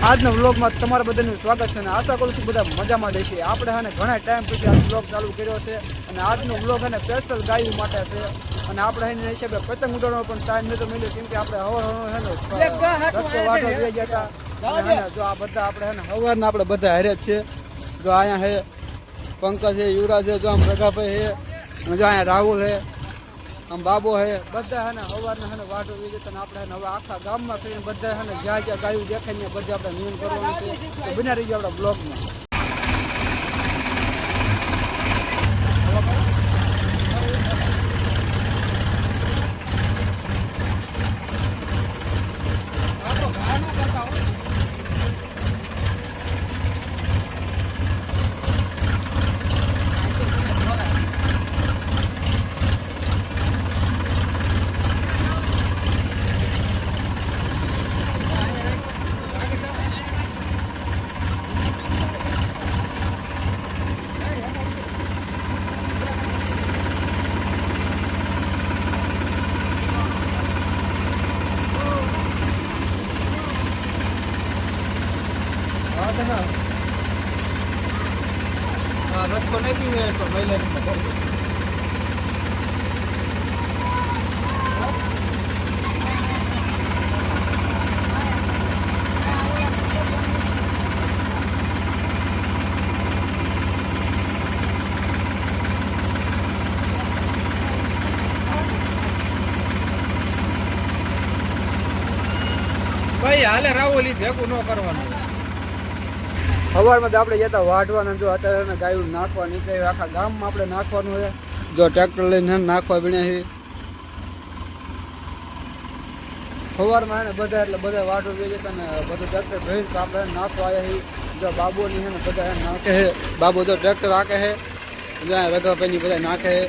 આજના વ્લોગમાં તમારા બધાનું સ્વાગત છે અને આશા કરું છું બધા મજામાં દેશે. આપણે હે ને ઘણા ટાઈમ પછી આ વ્લોગ ચાલુ કર્યો છે અને આજનો વ્લોગ હે ને સ્પેશિયલ ગાયું માટે છે. અને આપણે એની હિસાબે પતંગ ઉડાડવાનો પણ ટાઈમ નહોતો મળ્યો કેમ કે આપણે હવાર હે ને રસ્તો વાટો રહી ગયા હતા. અને જો આ બધા આપણે હે ને હવારના આપણે બધા હારે જ છે. જો અહીંયા હે પંકજ છે, યુવરાજ છે, જો આમ રઘાભાઈ છે અને જો અહીંયા રાહુલ છે, આમ બાબો હે, બધા હે ને હવારના હે ને વાટો વી જતા. આપણે હે ને હવે આખા ગામમાં ફરીને બધા હે ને જ્યાં જ્યાં ગાયું દેખાય ને બધા આપણે નિયમ કરવાનું છે. તો બન્યા રહી ગયા આપણા બ્લોગમાં. रथ नहीं है तो महिला भाई हाले रावली भेगू न करवानुं. સવારમાં આપણે જતા વાઢવાના. જો અત્યારે ગાયું નાખવા નીકળે આખા ગામમાં આપણે નાખવાનું છે. જો ટ્રેક્ટર લઈને નાખવા ભીણ્યા છે સવારમાં હે ને બધા એટલે બધા વાઢવા ભી જતા ને બધું ટ્રેક્ટર ભરીને તો આપણે નાખવા આવ્યા છીએ. જો બાબોની હે ને બધા નાખે છે. બાબો જો ટ્રેક્ટર હાકે છે. જો રઘાભાઈની બધા નાખે છે.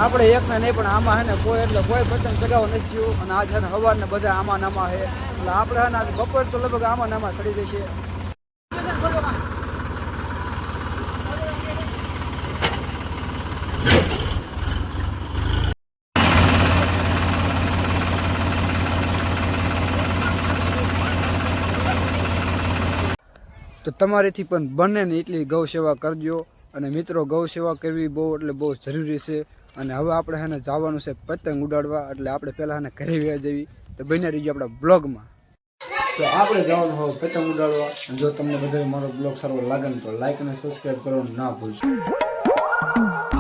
આપણે એકને નહીં પણ આમાં હે ને કોઈ એટલે કોઈ પતંગ ચગાવવા નથી થયું. અને આજ છે ને સવારને બધા આમાં નામાં છે એટલે આપણે હે ને આજ બપોર તો લગભગ આમાં નામાં સડી જશે. તો તમારીથી પણ બને ને એટલી ગૌ સેવા કરજો. અને મિત્રો ગૌ સેવા કરવી બહુ એટલે બહુ જરૂરી છે. અને હવે આપણે હે ને જવાનું છે પતંગ ઉડાડવા. એટલે આપણે પહેલાં હે ને ઘરે વ્યા જવી. તો બન્યા રહીજો આપણા બ્લોગમાં. તો આપણે જવાનું હોય પતંગ ઉડાડવા. જો તમને બધા મારો બ્લોગ સારો લાગે ને તો લાઈક અને સબસ્ક્રાઈબ કરવાનું ના ભૂલશો.